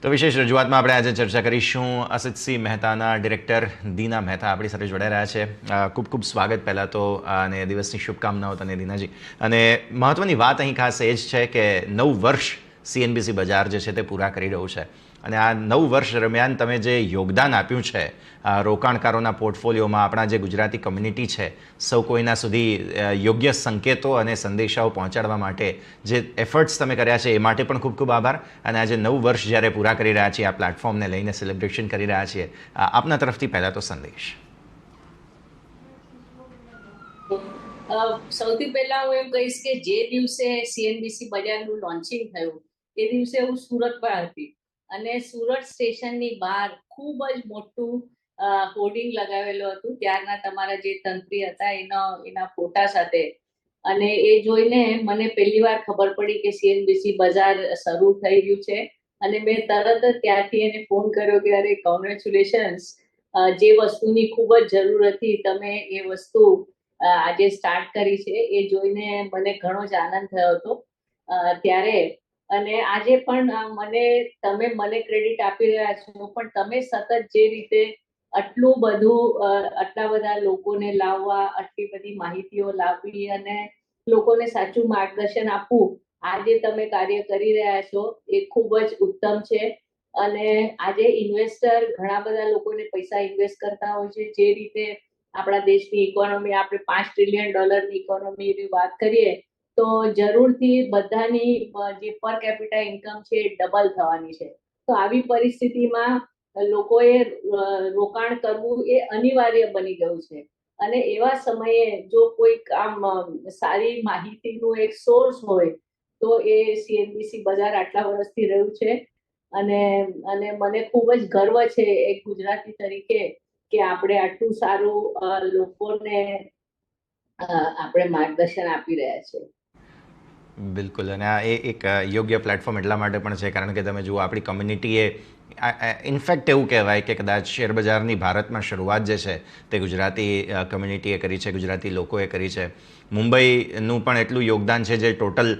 તો વિશેષ રજૂઆતમાં આપણે આજે ચર્ચા કરીશું અસિતસિંહ મહેતાના ડિરેક્ટર દીના મહેતા આપણી સાથે જોડાઈ રહ્યા છે. ખૂબ ખૂબ સ્વાગત પહેલાં તો અને દિવસની શુભકામનાઓ તને દીનાજી. અને મહત્ત્વની વાત અહીં ખાસ એ જ છે કે 9 વર્ષ સીએનબીસી બજાર જે છે તે પૂરા કરી રહ્યું છે અને આ 9 વર્ષ દરમિયાન તમે જે યોગદાન આપ્યું છે રોકાણકારોના પોર્ટફોલિયોમાં, આપણા જે ગુજરાતી કમ્યુનિટી છે સૌ કોઈના સુધી યોગ્ય સંકેતો અને સંદેશાઓ પહોંચાડવા માટે જે એફર્ટ્સ તમે કર્યા છે એ માટે પણ ખૂબ ખૂબ આભાર. અને આજે 9 વર્ષ જ્યારે પૂરા કરી રહ્યા છીએ, આ પ્લેટફોર્મને લઈને સેલિબ્રેશન કરી રહ્યા છીએ, આપના તરફથી પહેલાં તો સંદેશ. સૌથી પહેલા હું એમ કહીશ કે જે દિવસે સીએનબીસી બજારનું લોન્ચિંગ થયું એ દિવસે હું સુરતમાં હતી અને સુરત સ્ટેશનની બહાર ખૂબ જ મોટું હોર્ડિંગ લગાવેલું હતું ત્યારના તમારા જે તંત્રી હતા એના ફોટા સાથે. અને એ જોઈને મને પહેલી વાર ખબર પડી કે સીએનબીસી બજાર શરૂ થઈ ગયું છે. અને મેં તરત જ ત્યાંથી એને ફોન કર્યો કે અરે કોંગ્રેચ્યુલેશન્સ, જે વસ્તુની ખૂબ જ જરૂર હતી તમે એ વસ્તુ આજે સ્ટાર્ટ કરી છે. એ જોઈને મને ઘણો જ આનંદ થયો હતો ત્યારે. અને આજે પણ તમે ક્રેડિટ આપી રહ્યા છો, પણ તમે સતત જે રીતે આટલું બધું આટલા બધા લોકોને લાવવા, આટલી બધી માહિતીઓ લાવવી અને લોકોને સાચું માર્ગદર્શન આપવું, આજે તમે કાર્ય કરી રહ્યા છો એ ખૂબ જ ઉત્તમ છે. અને આજે ઇન્વેસ્ટર ઘણા બધા લોકોને પૈસા ઇન્વેસ્ટ કરતા હોય છે. જે રીતે આપણા દેશની ઇકોનોમી, આપણે $5 ટ્રિલિયન ઇકોનોમીની વાત કરીએ તો જરૂરથી બધાની જે પર કેપિટા ઇન્કમ છે એ ડબલ થવાની છે. તો આવી પરિસ્થિતિમાં લોકોએ રોકાણ કરવું એ અનિવાર્ય બની ગયું છે. અને એવા સમયે જો કોઈક આમ સારી માહિતીનું એક સોર્સ હોય તો એ સીએનબીસી બજાર આટલા વર્ષથી રહ્યું છે. અને મને ખૂબ જ ગર્વ છે એક ગુજરાતી તરીકે કે આપણે આટલું સારું લોકોને આપણે માર્ગદર્શન આપી રહ્યા છે. બિલકુલ. અને આ એક યોગ્ય પ્લેટફોર્મ એટલા માટે પણ છે કારણ કે તમે જુઓ, આપણી કમ્યુનિટીએ ઇનફેક્ટ એવું કહેવાય કે કદાચ શેરબજારની ભારતમાં શરૂઆત જે છે તે ગુજરાતી કમ્યુનિટીએ કરી છે, ગુજરાતી લોકોએ કરી છે. મુંબઈનું પણ એટલું યોગદાન છે જે ટોટલ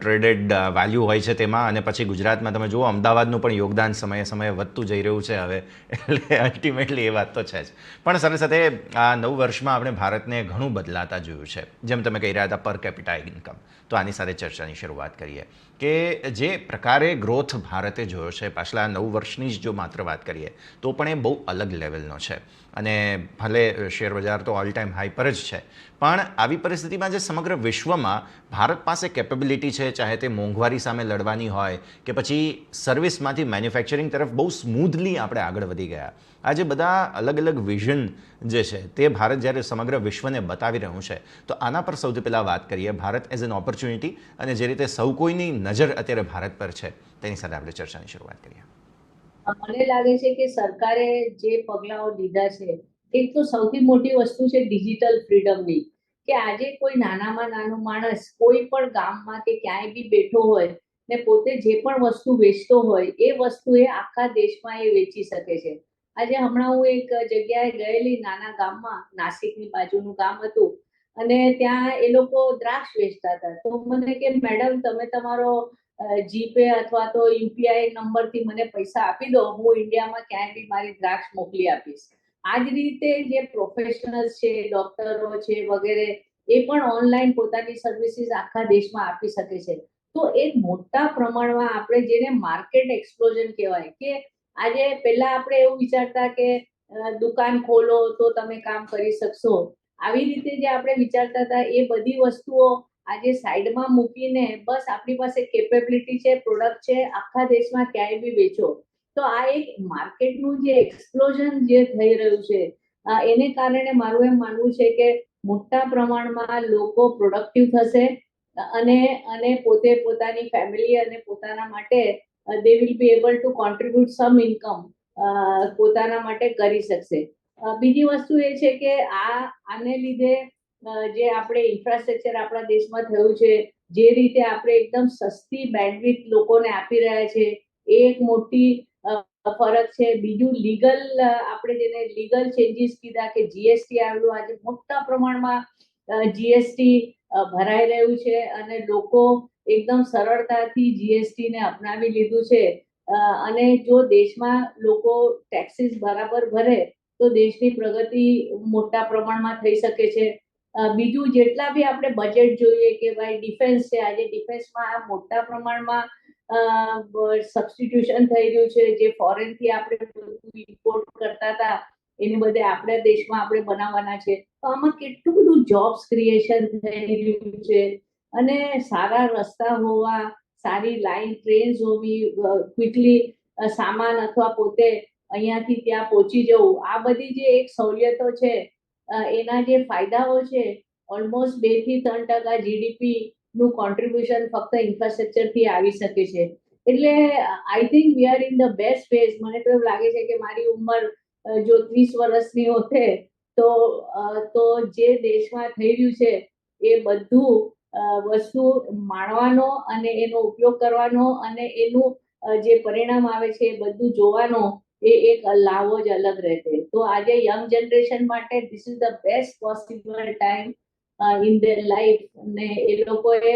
ટ્રેડેડ વેલ્યુ હોય છે તેમાં. અને પછી ગુજરાતમાં તમે જુઓ, અમદાવાદનું પણ યોગદાન સમયે સમયે વધતું જઈ રહ્યું છે હવે. એટલે અલ્ટિમેટલી એ વાત તો છે જ. પણ સાથે સાથે આ 9 વર્ષમાં આપણે ભારતને ઘણું બદલાતા જોયું છે. જેમ તમે કહી રહ્યા હતા, પર કેપિટા ઇન્કમ. તો આની સાથે ચર્ચાની શરૂઆત કરીએ કે જે પ્રકારે ગ્રોથ ભારતે જોયો છે પાછલા 9 વર્ષની જ જો માત્ર વાત કરીએ તો પણ એ બહુ અલગ લેવલનો છે. અને ભલે શેરબજાર તો ઓલ ટાઈમ હાઈ પર જ છે, પણ આવી પરિસ્થિતિમાં જે સમગ્ર વિશ્વમાં ભારત પાસે કેપેબિલિટી છે, ચાહે તે મોંઘવારી સામે લડવાની હોય કે પછી સર્વિસમાંથી મેન્યુફેક્ચરિંગ તરફ બહુ સ્મૂધલી આપણે આગળ વધી ગયા. આ જે બધા અલગ અલગ વિઝન જે છે તે ભારત જ્યારે સમગ્ર વિશ્વને બતાવી રહ્યું છે, તો આના પર સૌથી પહેલાં વાત કરીએ ભારત એઝ એન ઓપોર્ચ્યુનિટી. અને જે રીતે સૌ કોઈની નજર અત્યારે ભારત પર છે તેની સાથે આપણે ચર્ચાની શરૂઆત કરીએ. મને લાગે છે કે સરકારે જે પગલાઓ લીધા છે, એક તો સૌથી મોટી વસ્તુ છે ડિજિટલ ફ્રીડમની. કે આજે કોઈ નાનામાં નાનો માણસ કોઈ પણ ગામમાં કે ક્યાંય બી બેઠો હોય ને પોતે જે પણ વસ્તુ વેચતો હોય એ વસ્તુ એ આખા દેશમાં એ વેચી શકે છે. આજે હમણાં હું એક જગ્યાએ ગયેલી, નાના ગામમાં, નાસિકની બાજુનું ગામ હતું, અને ત્યાં એ લોકો દ્રાક્ષ વેચતા હતા. તો મને કે મેડમ તમે તમારો જીપે અથવા તો યુપીઆઈ નંબરથી મને પૈસા આપી દો, હું ઇન્ડિયામાં ક્યાંય બી મારી દ્રાક્ષ મોકલી આપીશ. આ જ રીતે જે પ્રોફેશનલ્સ છે, ડોક્ટરો છે વગેરે, એ પણ ઓનલાઈન પોતાની સર્વિસીસ આખા દેશમાં આપી શકે છે. તો એક મોટા પ્રમાણમાં આપણે જેને માર્કેટ એક્સપ્લોઝન કહેવાય, કે આજે પહેલા આપણે એવું વિચારતા કે દુકાન ખોલો તો તમે કામ કરી શકશો, આવી રીતે જે આપણે વિચારતા હતા એ બધી વસ્તુઓ આજે સાઈડમાં મૂકીને બસ આપણી પાસે કેપેબિલિટી છે, પ્રોડક્ટ છે, આખા દેશમાં ક્યાંય બી વેચો. તો આ એક માર્કેટનું જે એક્સપ્લોઝન જે થઈ રહ્યું છે એને કારણે મારું એમ માનવું છે કે મોટા પ્રમાણમાં લોકો પ્રોડક્ટિવ થશે અને પોતે પોતાની ફેમિલી અને પોતાના માટે they will be able to contribute some income પોતાના માટે કરી શકશે. બીજી વસ્તુ એ છે કે આને લીધે જે આપણે ઇન્ફ્રાસ્ટ્રક્ચર આપણા દેશમાં થયું છે, જે રીતે આપણે એકદમ સસ્તી બેન્ડવિડ્થ લોકોને આપી રહ્યા છે, એ એક મોટી ફરક છે. બીજું લીગલ, આપણે જેને લીગલ ચેન્જીસ કીધા કે જીએસટી આવ્યું, આજે મોટા પ્રમાણમાં જીએસટી ભરાઈ રહ્યું છે અને લોકો એકદમ સરળતાથી જીએસટી ને અપનાવી લીધું છે. અને જો દેશમાં લોકો ટેક્સીસ બરાબર ભરે તો દેશની પ્રગતિ મોટા પ્રમાણમાં થઈ શકે છે. બીજું જેટલા બી આપણે બજેટ જોઈએ કે ભાઈ ડિફેન્સ છે, આજે ડિફેન્સમાં આ મોટા પ્રમાણમાં સબસ્ટિટ્યુશન થઈ રહ્યું છે. જે ફોરેનથી આપણે બધું ઇમ્પોર્ટ કરતા હતા એની બધે આપણા દેશમાં આપણે બનાવવાના છે. તો આમાં કેટલું બધું જોબ્સ ક્રિએશન થઈ રહ્યું છે. અને સારા રસ્તા હોવા, સારી લાઈન ટ્રેન્સ હોવી, ક્વિકલી સામાન અથવા પોતે અહીંયાથી ત્યાં પહોંચી જવું, આ બધી જે એક સવલતો છે એના જે ફાયદાઓ છે, ઓલમોસ્ટ 2 થી 3% જીડીપી નું કોન્ટ્રીબ્યુશન ફક્ત ઇન્ફ્રાસ્ટ્રક્ચર થી આવી શકે છે. એટલે I think we are in the best phase. મને તો એવું લાગે છે કે મારી ઉંમર જો 30 વર્ષની હોતે તો જે દેશમાં થઈ રહ્યું છે એ બધું વસ્તુ માણવાનો અને એનો ઉપયોગ કરવાનો અને એનું જે પરિણામ આવે છે એ બધું જોવાનો એ એક લાવો જ અલગ રહેશે. તો આજે યંગ જનરેશન માટે this is the best possible time in their life. ને એ લોકોએ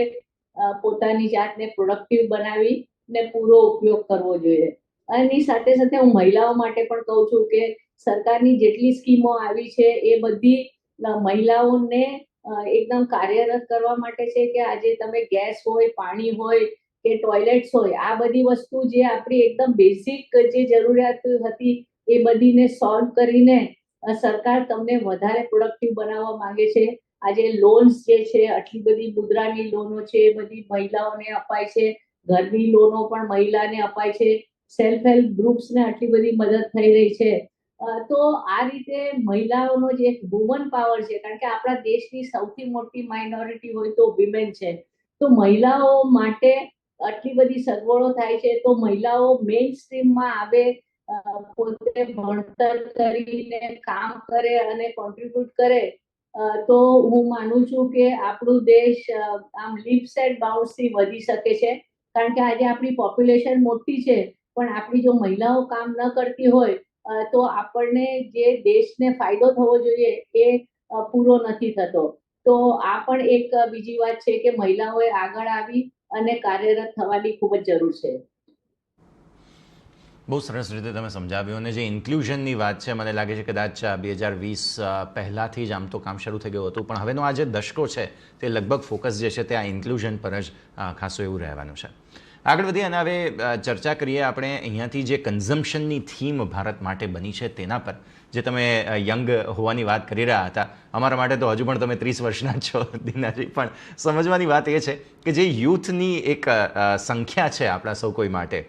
પોતાની જાતને પ્રોડક્ટિવ બનાવી ને પૂરો ઉપયોગ કરવો જોઈએ. એની સાથે સાથે હું મહિલાઓ માટે પણ કહું છું કે સરકારની જેટલી સ્કીમો આવી છે એ બધી મહિલાઓને એકદમ કાર્યરત કરવા માટે છે કે આજે તમે ગેસ હોય, પાણી હોય કે ટોયલેટ્સ હોય, આ બધી વસ્તુ જે આપણી એકદમ બેઝિક જે જરૂરિયાત હતી એ બધીને સોલ્વ કરીને સરકાર તમને વધારે પ્રોડક્ટિવ બનાવવા માંગે છે. આજે લોન્સ જે છે, આટલી બધી મુદ્રાની લોનો છે, એ બધી મહિલાઓને અપાય છે. ઘરની લોનો પણ મહિલાને અપાય છે. સેલ્ફ હેલ્પ ગ્રુપ્સને આટલી બધી મદદ થઈ રહી છે. તો આ રીતે મહિલાઓનો જે એક વુમન પાવર છે, કારણ કે આપણા દેશની સૌથી મોટી માઇનોરિટી હોય તો વિમેન છે. તો મહિલાઓ માટે આટલી બધી સગવડો થાય છે તો મહિલાઓ મેઇન સ્ટ્રીમમાં આવે, પોતે ભણતર કરીને કામ કરે અને કોન્ટ્રીબ્યુટ કરે, તો હું માનું છું કે આપણું દેશ આમ લીપ્સ એન્ડ બાઉન્ડ્સ થી વધી શકે છે. કારણ કે આજે આપણી પોપ્યુલેશન મોટી છે પણ આપણી જો મહિલાઓ કામ ન કરતી હોય તો આપણને જે દેશને ફાયદો થવો જોઈએ એ પૂરો નથી થતો. તો આ પણ એક બીજી વાત છે કે મહિલાઓએ આગળ આવી અને કાર્યરત થવાની ખૂબ જ જરૂર છે. બહુ સરસ રીતે તમે સમજાવ્યું અને જે ઇન્ક્લુઝનની વાત છે, મને લાગે છે કદાચ 2020 પહેલાંથી જ આમ તો કામ શરૂ થઈ ગયું હતું, પણ હવેનો આ જે દશકો છે તે લગભગ ફોકસ જે છે તે આ ઇન્ક્લુઝન પર જ ખાસું એવું રહેવાનું છે. આગળ વધીએ અને હવે ચર્ચા કરીએ આપણે અહીંયાથી જે કન્ઝમ્પશનની થીમ ભારત માટે બની છે તેના પર. જે તમે યંગ હોવાની વાત કરી રહ્યા હતા, અમારા માટે તો હજુ પણ તમે 30 વર્ષના જ છો દિનાજી, પણ સમજવાની વાત એ છે કે જે યુથની એક સંખ્યા છે આપણા સૌ કોઈ માટે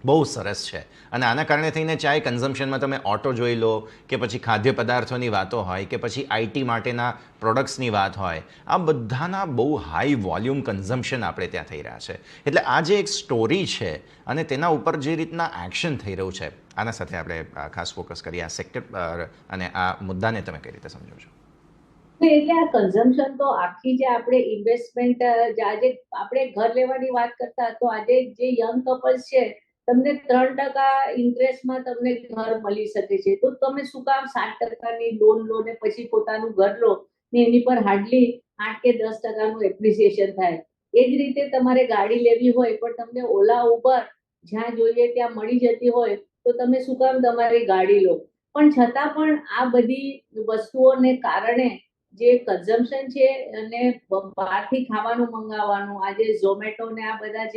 બહુ સરસ છે. અને આના કારણે થઈને ચાહે કન્ઝમ્પશનમાં તમે ઓટો જોઈ લો કે પછી ખાદ્ય પદાર્થોની વાતો હોય કે પછી આઈટી માટેના પ્રોડક્ટ્સની વાત હોય, આ બધાના બહુ હાઈ વોલ્યુમ કન્ઝમ્પશન આપણે ત્યાં થઈ રહ્યા છે. એટલે આ જે એક સ્ટોરી છે અને તેના ઉપર જે રીતના એક્શન થઈ રહ્યું છે, આના સાથે આપણે ખાસ ફોકસ કરીએ આ સેક્ટર પર અને આ મુદ્દાને તમે કઈ રીતે સમજો છો? એટલે આ કન્ઝમ્પશન તો આખી જે આપણે ઇન્વેસ્ટમેન્ટ, આજે આપણે ઘર લેવાની વાત કરતા, તો આજે જે યંગ કપલ્સ છે તમને 3% ઇન્ટરેસ્ટમાં તમને ઘર મળી શકે છે. તો તમે શું કામ 7%ની લોન લો ને પછી પોતાનું ઘર લો ને એની પર હાર્ડલી 8 કે 10%નું એપ્રિસિએશન થાય. એ જ રીતે તમારે ગાડી લેવી હોય પણ તમને ઓલા ઉબર જ્યાં જોઈએ ત્યાં મળી જતી હોય તો તમે શું કામ તમારી ગાડી લો. પણ છતાં પણ આ બધી વસ્તુઓને કારણે જે કન્ઝમ્પશન છે અને બહારથી ખાવાનું મંગાવવાનું, આજે ઝોમેટો ને આ બધા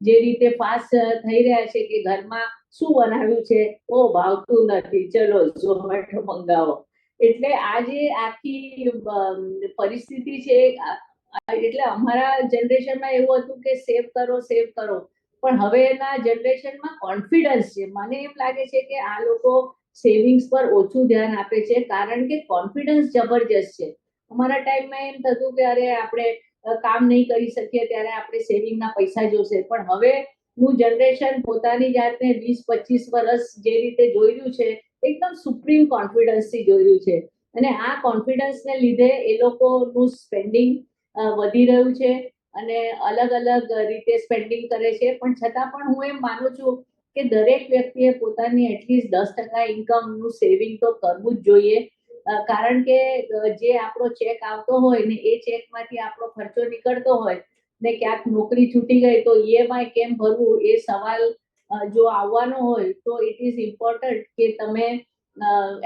જે રીતે ફાસ્ટ થઈ રહ્યા છે કે ઘરમાં શું બનાવ્યું છે, ઓ ભાવતું નથી, ચલો ઝોમેટો મંગાવો. એટલે આ જે આખી પરિસ્થિતિ છે, એટલે અમારા જનરેશનમાં એવું હતું કે સેવ કરો સેવ કરો, પણ હવેના જનરેશનમાં કોન્ફિડન્સ છે. મને એમ લાગે છે કે આ લોકો સેવિંગ્સ પર ઓછું ધ્યાન આપે છે કારણ કે કોન્ફિડન્સ જબરજસ્ત છે. અમારા ટાઈમમાં એમ થતું કે અરે આપણે કામ નહીં કરી શકીએ ત્યારે આપણે સેવિંગના પૈસા જોશે, પણ હવે નું જનરેશન પોતાની જાતને 20-25 વર્ષ જે રીતે જોઈ રહ્યું છે એકદમ સુપ્રીમ કોન્ફિડન્સથી જોઈ રહ્યું છે. અને આ કોન્ફિડન્સને લીધે એ લોકોનું સ્પેન્ડિંગ વધી રહ્યું છે અને અલગ અલગ રીતે સ્પેન્ડિંગ કરે છે. પણ છતાં પણ હું એમ માનું છું કે દરેક વ્યક્તિએ પોતાની એટલીસ્ટ 10% ઇન્કમનું સેવિંગ તો કરવું જ જોઈએ. કારણ કે જે આપણો ચેક આવતો હોય ને એ ચેકમાંથી આપણો ખર્ચો નીકળતો હોય ને ક્યાંક નોકરી છૂટી ગઈ તો ઈએમઆઈ કેમ ભરવું એ સવાલ જો આવવાનો હોય તો ઇટ ઇઝ ઇમ્પોર્ટન્ટ કે તમે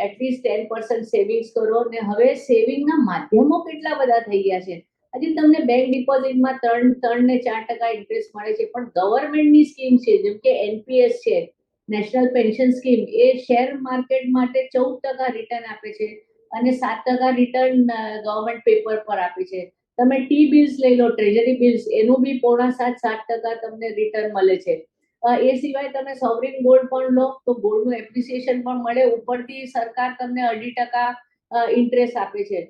એટલીસ્ટ 10% સેવિંગ્સ કરો. ને હવે સેવિંગના માધ્યમો કેટલા બધા થઈ ગયા છે. આજે તમને બેંક ડિપોઝિટમાં 3 ને 4% ઇન્ટરેસ્ટ મળે છે, પણ ગવર્મેન્ટની સ્કીમ છે જેમ કે એનપીએસ છે, નેશનલ પેન્શન સ્કીમ, એ શેર માર્કેટ માટે 14% રિટર્ન આપે છે અને 7% રિટર્ન ગવર્મેન્ટ પેપર પર આપે છે. તમે ટી બિલ્સ લઈ લો, ટ્રેઝરી બિલ્સ, એનું બી 6.5-7% તમને રિટર્ન મળે છે. એ સિવાય તમે સોવરિન ગોલ્ડ પણ લો તો ગોલ્ડનું એપ્રિસિએશન પણ મળે, ઉપરથી સરકાર તમને 2.5% ઇન્ટરેસ્ટ આપે છે.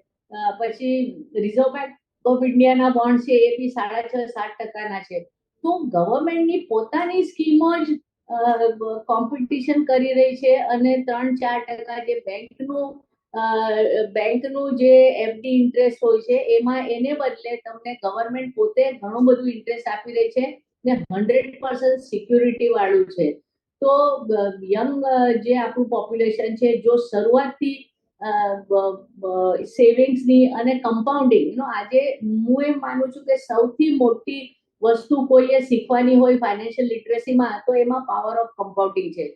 પછી રિઝર્વ બેંક ઓફ ઇન્ડિયાના બોન્ડ છે એ બી 6.5-7%ના છે. તો ગવર્મેન્ટની પોતાની સ્કીમો જ કોમ્પિટિશન કરી રહી છે અને 3-4% જે બેંકનું જે એફડી ઇન્ટરેસ્ટ હોય છે એમાં એને બદલે તમને ગવર્મેન્ટ પોતે ઘણું બધું ઇન્ટરેસ્ટ આપી રહી છે ને 100% સિક્યુરિટી વાળું છે. તો યંગ જે આપણું પોપ્યુલેશન છે, જો શરૂઆતથી સેવિંગ્સની અને કમ્પાઉન્ડિંગ આજે હું એમ માનું છું કે સૌથી મોટી વસ્તુ કોઈએ શીખવાની હોય ફાઇનાન્શિયલ લિટરેસીમાં તો એમાં પાવર ઓફ કમ્પાઉન્ડિંગ છે.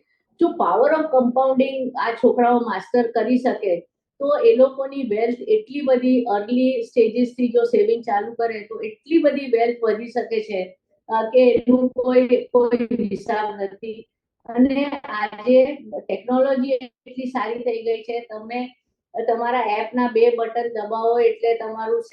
જો પાવર ઓફ કમ્પાઉન્ડિંગ આ છોકરાઓ માસ્ટર કરી શકે તો એ લોકોની વેલ્થ એટલી બધી અર્લી સ્ટેજીસથી જો સેવિંગ ચાલુ કરે તો એટલી બધી વેલ્થ વધી શકે છે કે એનું કોઈ હિસાબ નથી. અને આજે ટેકનોલોજી એટલી સારી થઈ ગઈ છે, તમે તમારા એપના 2 બટન દબાવો એટલે તમારું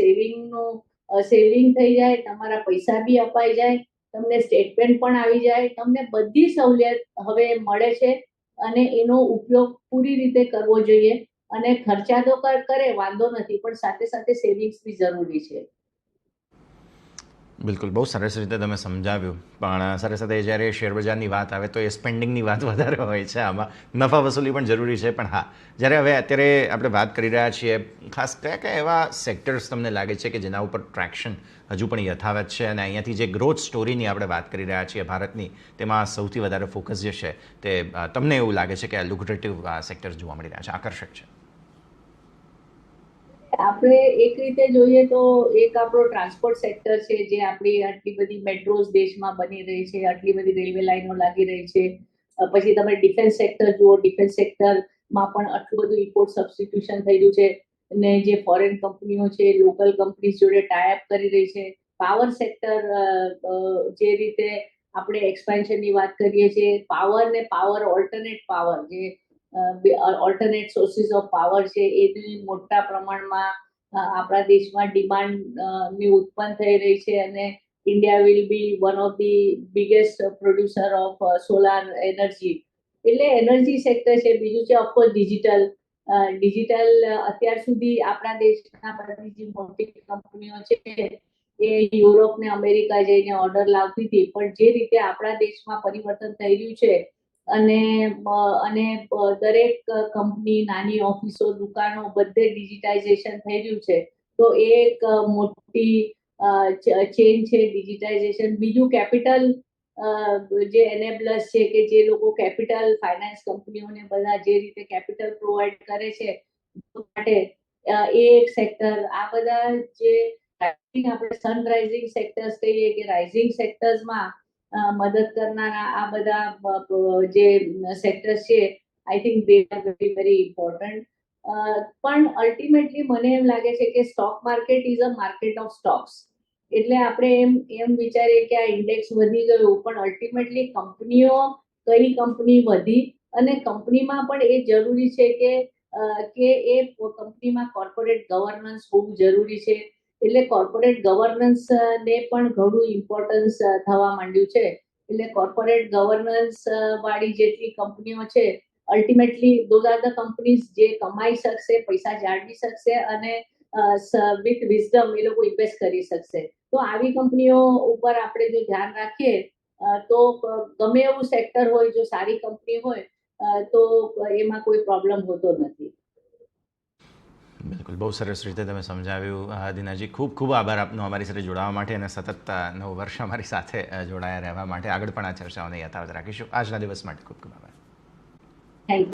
સેવિંગ થઈ જાય, તમારા પૈસા બી અપાઈ જાય, તમને સ્ટેટમેન્ટ પણ આવી જાય, તમને બધી સહુલિયત હવે મળે છે અને એનો ઉપયોગ પૂરી રીતે કરવો જોઈએ. અને ખર્ચા તો કરે વાંધો નથી, પણ સાથે સાથે સેવિંગ્સ બી જરૂરી છે. બિલકુલ, બહુ સરસ રીતે તમે સમજાવ્યું. પણ સાથે સાથે જ્યારે શેરબજારની વાત આવે તો એ સ્પેન્ડિંગની વાત વધારે હોય છે. આમાં નફા વસૂલી પણ જરૂરી છે. પણ હા, જ્યારે હવે અત્યારે આપણે વાત કરી રહ્યા છીએ, ખાસ કયા કયા એવા સેક્ટર્સ તમને લાગે છે કે જેના ઉપર ટ્રેક્શન હજુ પણ યથાવત છે અને અહીંયાથી જે ગ્રોથ સ્ટોરીની આપણે વાત કરી રહ્યા છીએ ભારતની, તેમાં સૌથી વધારે ફોકસ જે છે તે તમને એવું લાગે છે કે આ લુક્રેટિવ સેક્ટર્સ જોવા મળી રહ્યા છે, આકર્ષક છે? આપણે એક રીતે જોઈએ તો એક આપણો ટ્રાન્સપોર્ટ સેક્ટર છે, જે આપણી આટલી બધી મેટ્રોઝ દેશમાં બની રહી છે, આટલી બધી રેલવે લાઈનો લાગી રહી છે. પછી તમે ડિફેન્સ સેક્ટર જુઓ, ડિફેન્સ સેક્ટરમાં પણ આટલું બધું ઇમ્પોર્ટ સબસ્ટિટ્યુશન થઈ રહ્યું છે ને જે ફોરેન કંપનીઓ છે લોકલ કંપનીઝ જોડે ટાઈઅપ કરી રહી છે. પાવર સેક્ટર, જે રીતે આપણે એક્સપાન્શનની વાત કરીએ છીએ, પાવર ને પાવર ઓલ્ટરનેટ પાવર, જે ઓલ્ટરનેટ સોર્સિસ ઓફ પાવર છે એની મોટા પ્રમાણમાં આપણા દેશમાં ડિમાન્ડ ઉત્પન્ન થઈ રહી છે અને India will be one of the biggest producer of solar energy. એટલે એનર્જી સેક્ટર છે. બીજું છે ઓફકોર્સ ડિજિટલ. અત્યાર સુધી આપણા દેશના બધી જે મોટી કંપનીઓ છે એ યુરોપ ને અમેરિકા જઈને ઓર્ડર લાવતી હતી, પણ જે રીતે આપણા દેશમાં પરિવર્તન થઈ રહ્યું છે અને દરેક કંપની, નાની ઓફિસો, દુકાનો બધે ડિજિટાઇઝેશન થઈ રહ્યું છે. તો એ એક મોટી ચેન્જ છે ડિજિટાઇઝેશન. બીજું કેપિટલ, જે એનેબલર્સ છે કે જે લોકો કેપિટલ, ફાઇનાન્સ કંપનીઓને બધા જે રીતે કેપિટલ પ્રોવાઈડ કરે છે માટે, એ એક સેક્ટર. આ બધા જે આપણે સનરાઇઝિંગ સેક્ટર્સ કહીએ કે રાઇઝિંગ સેક્ટર્સમાં મદદ કરનારા આ બધા જે સેક્ટર્સ છે, I think they are very very important. પણ અલ્ટિમેટલી મને એમ લાગે છે કે stock market is a market of stocks. એટલે આપણે એમ વિચારીએ કે આ ઇન્ડેક્સ વધી ગયું, પણ અલ્ટિમેટલી કંપનીઓ, કઈ કંપની વધી, અને કંપનીમાં પણ એ જરૂરી છે કે એ કંપનીમાં કોર્પોરેટ ગવર્નન્સ હોવું જરૂરી છે. એટલે કોર્પોરેટ ગવર્નન્સ ને પણ ઘણું ઇમ્પોર્ટન્સ થવા માંડ્યું છે. એટલે કોર્પોરેટ ગવર્નન્સ વાળી જેટલી કંપનીઓ છે, ultimately those are the companies જે કમાઈ શકશે, પૈસા જાળવી શકશે અને વિથ વિઝડમ એ લોકો ઇન્વેસ્ટ કરી શકશે. તો આવી કંપનીઓ ઉપર આપણે જો ધ્યાન રાખીએ તો ગમે એવું સેક્ટર હોય, જો સારી કંપની હોય તો એમાં કોઈ પ્રોબ્લેમ હોતો નથી. બિલકુલ, બહુ સરસ રીતે તમે સમજાવ્યું. દિનાજી, ખૂબ ખૂબ આભાર આપનો અમારી સાથે જોડાવા માટે અને સતત 9 વર્ષ અમારી સાથે જોડાયા રહેવા માટે. આગળ પણ આ ચર્ચાઓને યથાવત રાખીશું. આજના દિવસ માટે ખૂબ ખૂબ આભાર. Thank you.